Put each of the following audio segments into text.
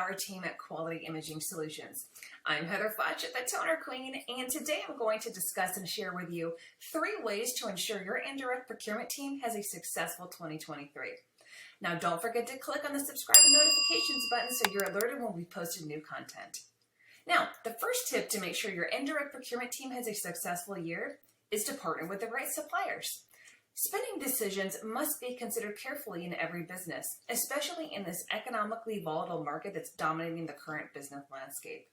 our team at Quality Imaging Solutions. I'm Heather Fudge, the Toner Queen, and today I'm going to discuss and share with you 3 ways to ensure your indirect procurement team has a successful 2023. Now, don't forget to click on the subscribe and notifications button so you're alerted when we post new content. Now, the first tip to make sure your indirect procurement team has a successful year is to partner with the right suppliers. Spending decisions must be considered carefully in every business, especially in this economically volatile market that's dominating the current business landscape.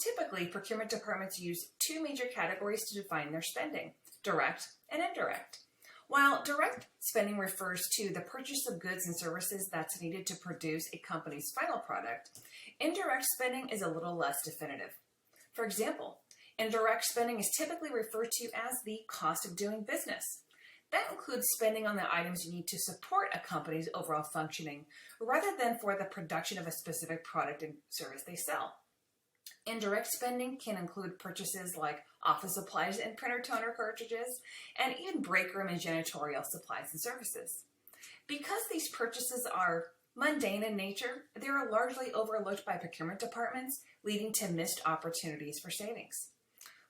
Typically, procurement departments use 2 major categories to define their spending: direct and indirect. While direct spending refers to the purchase of goods and services that's needed to produce a company's final product, indirect spending is a little less definitive. For example, indirect spending is typically referred to as the cost of doing business. That includes spending on the items you need to support a company's overall functioning, rather than for the production of a specific product and service they sell. Indirect spending can include purchases like office supplies and printer toner cartridges, and even break room and janitorial supplies and services. Because these purchases are mundane in nature, they are largely overlooked by procurement departments, leading to missed opportunities for savings.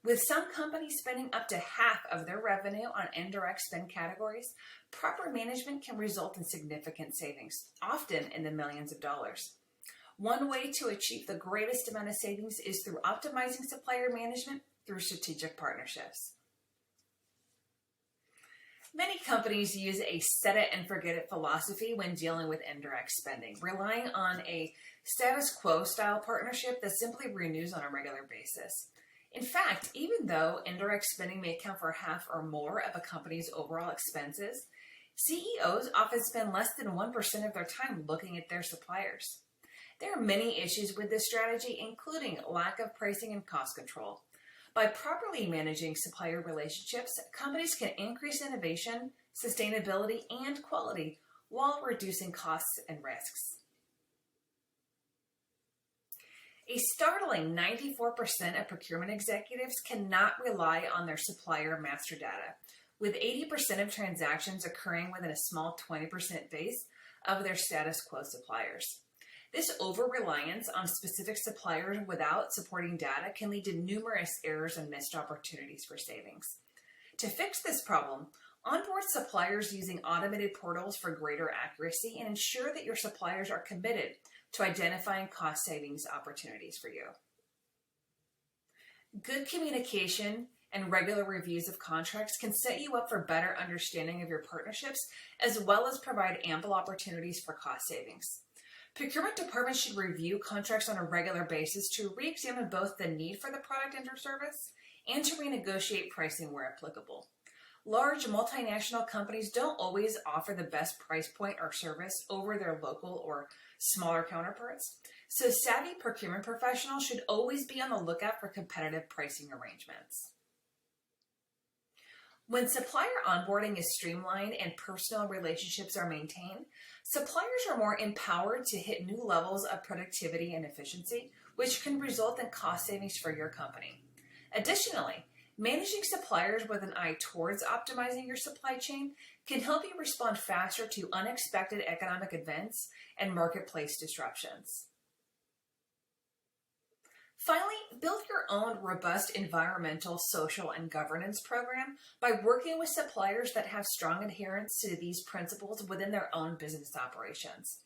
With some companies spending up to half of their revenue on indirect spend categories, proper management can result in significant savings, often in the millions of dollars. One way to achieve the greatest amount of savings is through optimizing supplier management through strategic partnerships. Many companies use a set it and forget it philosophy when dealing with indirect spending, relying on a status quo style partnership that simply renews on a regular basis. In fact, even though indirect spending may account for half or more of a company's overall expenses, CEOs often spend less than 1% of their time looking at their suppliers. There are many issues with this strategy, including lack of pricing and cost control. By properly managing supplier relationships, companies can increase innovation, sustainability, and quality while reducing costs and risks. A startling 94% of procurement executives cannot rely on their supplier master data, with 80% of transactions occurring within a small 20% base of their status quo suppliers. This over-reliance on specific suppliers without supporting data can lead to numerous errors and missed opportunities for savings. To fix this problem, onboard suppliers using automated portals for greater accuracy and ensure that your suppliers are committed to identifying cost savings opportunities for you. Good communication and regular reviews of contracts can set you up for better understanding of your partnerships, as well as provide ample opportunities for cost savings. Procurement departments should review contracts on a regular basis to re-examine both the need for the product and or service and to renegotiate pricing where applicable. Large multinational companies don't always offer the best price point or service over their local or smaller counterparts, so savvy procurement professionals should always be on the lookout for competitive pricing arrangements. When supplier onboarding is streamlined and personal relationships are maintained, suppliers are more empowered to hit new levels of productivity and efficiency, which can result in cost savings for your company. Additionally, managing suppliers with an eye towards optimizing your supply chain can help you respond faster to unexpected economic events and marketplace disruptions. Finally, build your own robust environmental, social, and governance program by working with suppliers that have strong adherence to these principles within their own business operations.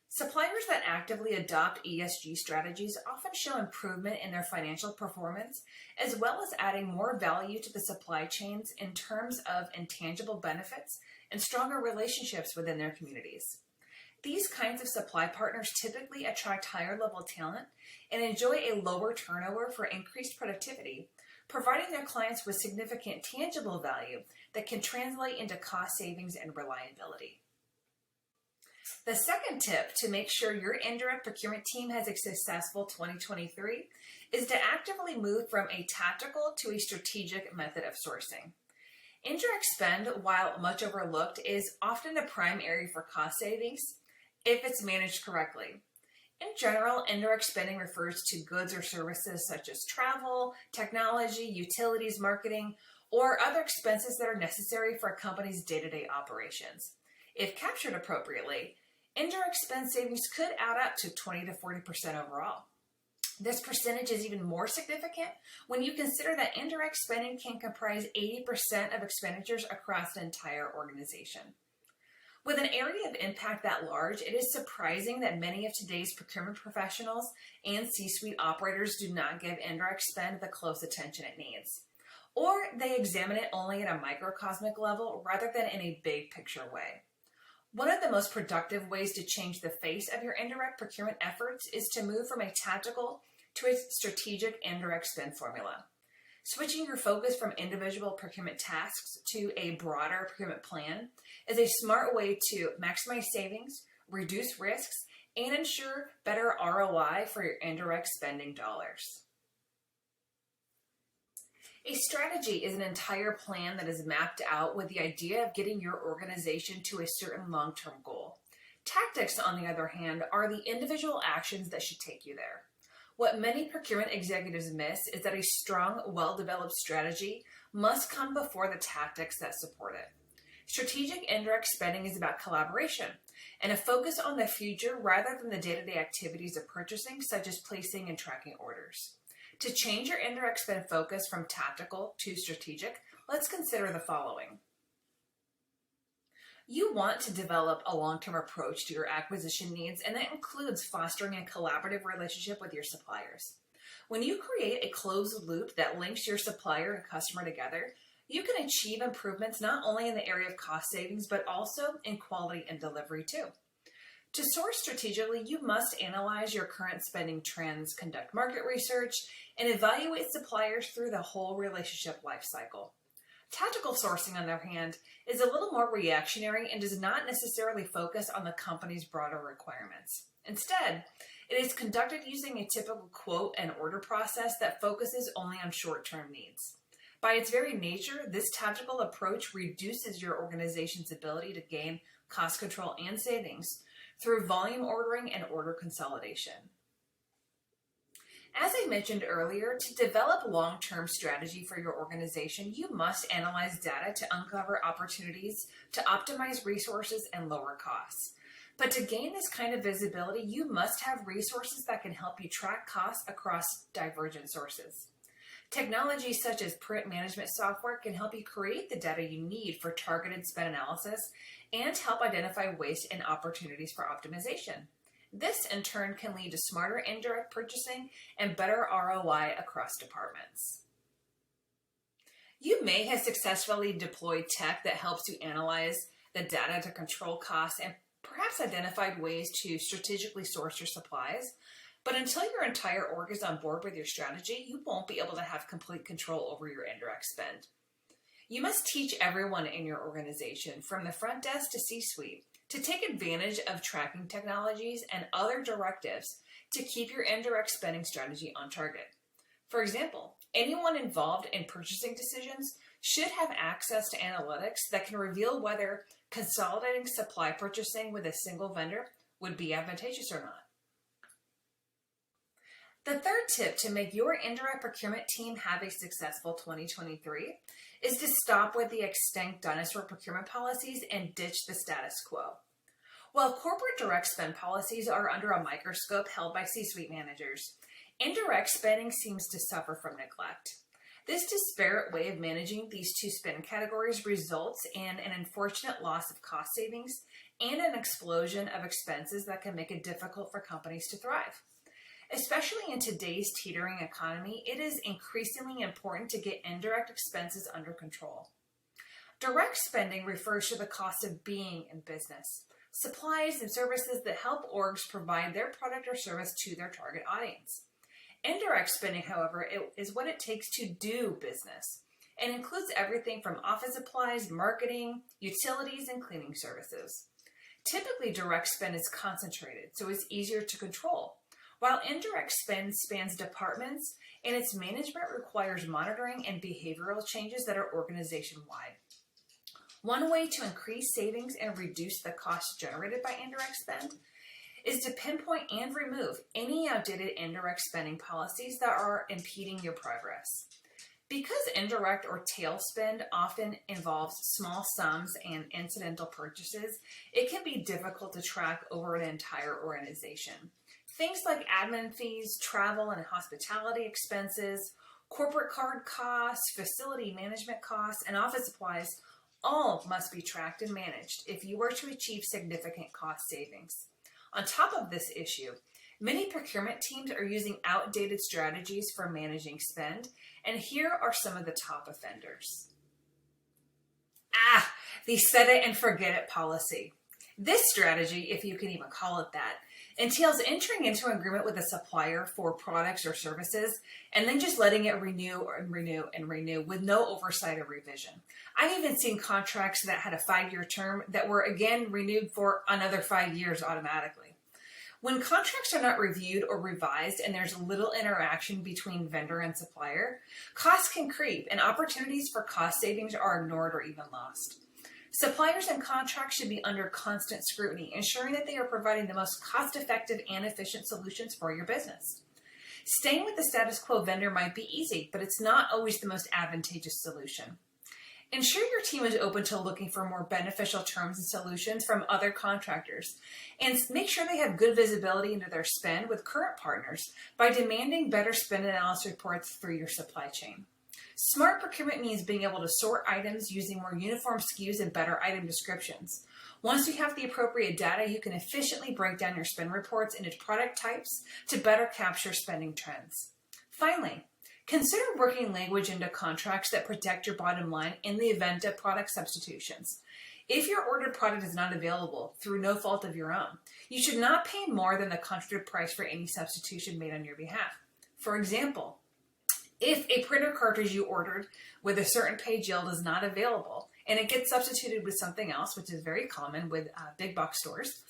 Suppliers that actively adopt ESG strategies often show improvement in their financial performance, as well as adding more value to the supply chains in terms of intangible benefits and stronger relationships within their communities. These kinds of supply partners typically attract higher level talent and enjoy a lower turnover for increased productivity, providing their clients with significant tangible value that can translate into cost savings and reliability. The second tip to make sure your indirect procurement team has a successful 2023 is to actively move from a tactical to a strategic method of sourcing. Indirect spend, while much overlooked, is often a prime area for cost savings if it's managed correctly. In general, indirect spending refers to goods or services such as travel, technology, utilities, marketing, or other expenses that are necessary for a company's day-to-day operations. If captured appropriately, Indirect spend savings could add up to 20 to 40% overall. This percentage is even more significant when you consider that indirect spending can comprise 80% of expenditures across an entire organization. With an area of impact that large, it is surprising that many of today's procurement professionals and C-suite operators do not give indirect spend the close attention it needs. Or they examine it only at a microcosmic level rather than in a big picture way. One of the most productive ways to change the face of your indirect procurement efforts is to move from a tactical to a strategic indirect spend formula. Switching your focus from individual procurement tasks to a broader procurement plan is a smart way to maximize savings, reduce risks, and ensure better ROI for your indirect spending dollars. A strategy is an entire plan that is mapped out with the idea of getting your organization to a certain long-term goal. Tactics, on the other hand, are the individual actions that should take you there. What many procurement executives miss is that a strong, well-developed strategy must come before the tactics that support it. Strategic indirect spending is about collaboration and a focus on the future rather than the day-to-day activities of purchasing, such as placing and tracking orders. To change your indirect spend focus from tactical to strategic, let's consider the following. You want to develop a long-term approach to your acquisition needs, and that includes fostering a collaborative relationship with your suppliers. When you create a closed loop that links your supplier and customer together, you can achieve improvements not only in the area of cost savings, but also in quality and delivery too. To source strategically, you must analyze your current spending trends, conduct market research, and evaluate suppliers through the whole relationship lifecycle. Tactical sourcing, on the other hand, is a little more reactionary and does not necessarily focus on the company's broader requirements. Instead, it is conducted using a typical quote and order process that focuses only on short-term needs. By its very nature, this tactical approach reduces your organization's ability to gain cost control and savings through volume ordering and order consolidation. As I mentioned earlier, to develop long-term strategy for your organization, you must analyze data to uncover opportunities to optimize resources and lower costs. But to gain this kind of visibility, you must have resources that can help you track costs across divergent sources. Technologies such as print management software can help you create the data you need for targeted spend analysis and help identify waste and opportunities for optimization. This, in turn, can lead to smarter indirect purchasing and better ROI across departments. You may have successfully deployed tech that helps you analyze the data to control costs and perhaps identified ways to strategically source your supplies. But until your entire org is on board with your strategy, you won't be able to have complete control over your indirect spend. You must teach everyone in your organization, from the front desk to C-suite, to take advantage of tracking technologies and other directives to keep your indirect spending strategy on target. For example, anyone involved in purchasing decisions should have access to analytics that can reveal whether consolidating supply purchasing with a single vendor would be advantageous or not. The third tip to make your indirect procurement team have a successful 2023 is to stop with the extinct dinosaur procurement policies and ditch the status quo. While corporate direct spend policies are under a microscope held by C-suite managers, indirect spending seems to suffer from neglect. This disparate way of managing these two spend categories results in an unfortunate loss of cost savings and an explosion of expenses that can make it difficult for companies to thrive. Especially in today's teetering economy, it is increasingly important to get indirect expenses under control. Direct spending refers to the cost of being in business, supplies and services that help orgs provide their product or service to their target audience. Indirect spending, however, is what it takes to do business and includes everything from office supplies, marketing, utilities, and cleaning services. Typically, direct spend is concentrated, so it's easier to control, while indirect spend spans departments and its management requires monitoring and behavioral changes that are organization-wide. One way to increase savings and reduce the costs generated by indirect spend is to pinpoint and remove any outdated indirect spending policies that are impeding your progress. Because indirect or tail spend often involves small sums and incidental purchases, it can be difficult to track over an entire organization. Things like admin fees, travel and hospitality expenses, corporate card costs, facility management costs, and office supplies all must be tracked and managed if you are to achieve significant cost savings. On top of this issue, many procurement teams are using outdated strategies for managing spend, and here are some of the top offenders. The set it and forget it policy. This strategy, if you can even call it that, entails entering into an agreement with a supplier for products or services and then just letting it renew and renew and renew with no oversight or revision. I've even seen contracts that had a 5-year term that were again renewed for another 5 years automatically. When contracts are not reviewed or revised and there's little interaction between vendor and supplier, costs can creep and opportunities for cost savings are ignored or even lost. Suppliers and contracts should be under constant scrutiny, ensuring that they are providing the most cost-effective and efficient solutions for your business. Staying with the status quo vendor might be easy, but it's not always the most advantageous solution. Ensure your team is open to looking for more beneficial terms and solutions from other contractors, and make sure they have good visibility into their spend with current partners by demanding better spend analysis reports through your supply chain. Smart procurement means being able to sort items using more uniform SKUs and better item descriptions. Once you have the appropriate data, you can efficiently break down your spend reports into product types to better capture spending trends. Finally, consider working language into contracts that protect your bottom line in the event of product substitutions. If your ordered product is not available through no fault of your own, you should not pay more than the contracted price for any substitution made on your behalf. For example, if a printer cartridge you ordered with a certain page yield is not available and it gets substituted with something else, which is very common with big box stores,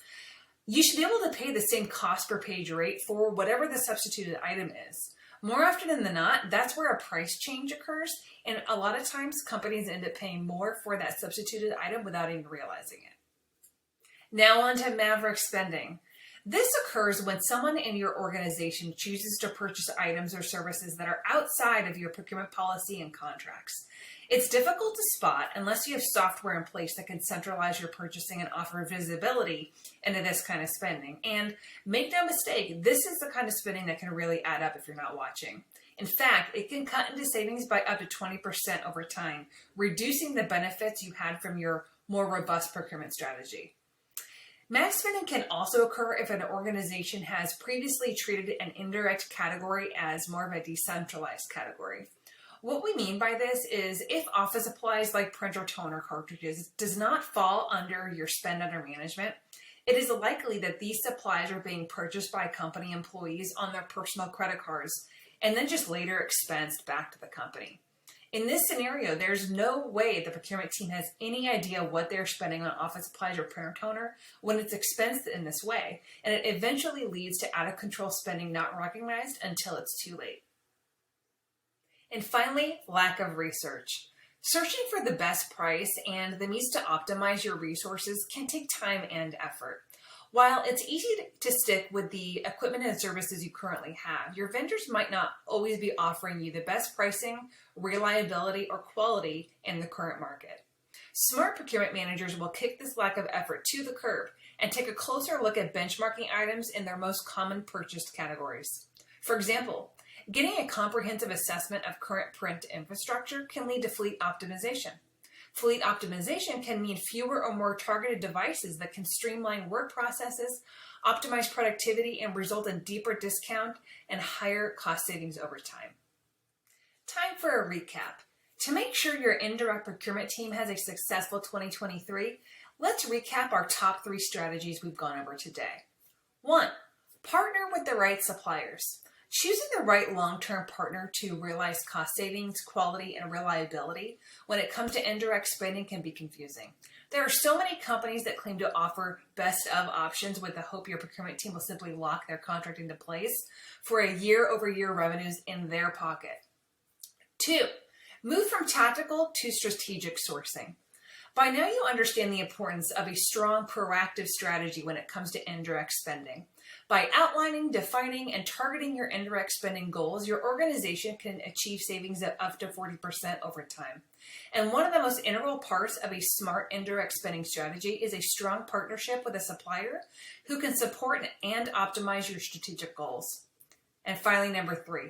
you should be able to pay the same cost per page rate for whatever the substituted item is. More often than not, that's where a price change occurs, and a lot of times companies end up paying more for that substituted item without even realizing it. Now on to maverick spending. This occurs when someone in your organization chooses to purchase items or services that are outside of your procurement policy and contracts. It's difficult to spot unless you have software in place that can centralize your purchasing and offer visibility into this kind of spending. And make no mistake, this is the kind of spending that can really add up if you're not watching. In fact, it can cut into savings by up to 20% over time, reducing the benefits you had from your more robust procurement strategy. Mass spending can also occur if an organization has previously treated an indirect category as more of a decentralized category. What we mean by this is if office supplies like printer toner cartridges does not fall under your spend under management, it is likely that these supplies are being purchased by company employees on their personal credit cards and then just later expensed back to the company. In this scenario, there's no way the procurement team has any idea what they're spending on office supplies or printer toner when it's expensed in this way, and it eventually leads to out-of-control spending not recognized until it's too late. And finally, lack of research. Searching for the best price and the means to optimize your resources can take time and effort. While it's easy to stick with the equipment and services you currently have, your vendors might not always be offering you the best pricing, reliability, or quality in the current market. Smart procurement managers will kick this lack of effort to the curb and take a closer look at benchmarking items in their most common purchased categories. For example, getting a comprehensive assessment of current print infrastructure can lead to fleet optimization. Fleet optimization can mean fewer or more targeted devices that can streamline work processes, optimize productivity, and result in deeper discount and higher cost savings over time. Time for a recap. To make sure your indirect procurement team has a successful 2023, let's recap our top 3 strategies we've gone over today. 1. Partner with the right suppliers. Choosing the right long-term partner to realize cost savings, quality, and reliability when it comes to indirect spending can be confusing. There are so many companies that claim to offer best of options with the hope your procurement team will simply lock their contract into place for a year-over-year revenues in their pocket. 2. Move from tactical to strategic sourcing. By now you understand the importance of a strong proactive strategy when it comes to indirect spending. By outlining, defining, and targeting your indirect spending goals, your organization can achieve savings of up to 40% over time. And one of the most integral parts of a smart indirect spending strategy is a strong partnership with a supplier who can support and optimize your strategic goals. And finally, number 3,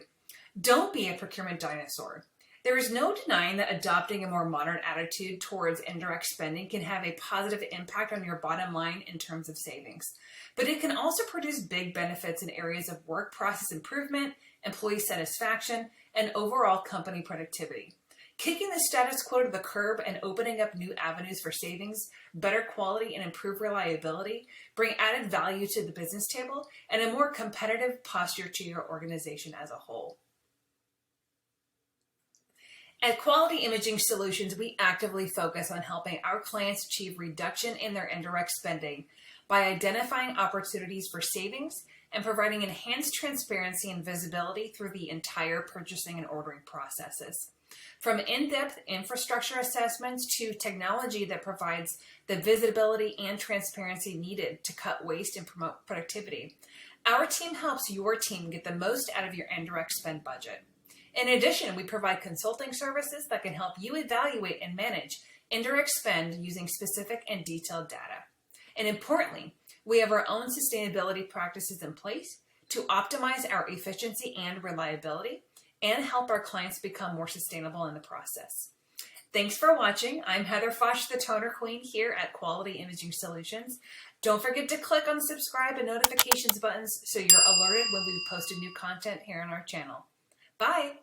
don't be a procurement dinosaur. There is no denying that adopting a more modern attitude towards indirect spending can have a positive impact on your bottom line in terms of savings. But it can also produce big benefits in areas of work process improvement, employee satisfaction, and overall company productivity. Kicking the status quo to the curb and opening up new avenues for savings, better quality, and improved reliability bring added value to the business table and a more competitive posture to your organization as a whole. At Quality Imaging Solutions, we actively focus on helping our clients achieve reduction in their indirect spending by identifying opportunities for savings and providing enhanced transparency and visibility through the entire purchasing and ordering processes. From in-depth infrastructure assessments to technology that provides the visibility and transparency needed to cut waste and promote productivity, our team helps your team get the most out of your indirect spend budget. In addition, we provide consulting services that can help you evaluate and manage indirect spend using specific and detailed data. And importantly, we have our own sustainability practices in place to optimize our efficiency and reliability and help our clients become more sustainable in the process. Thanks for watching. I'm Heather Foch, the Toner Queen here at Quality Imaging Solutions. Don't forget to click on the subscribe and notifications buttons so you're alerted when we post new content here on our channel. Bye!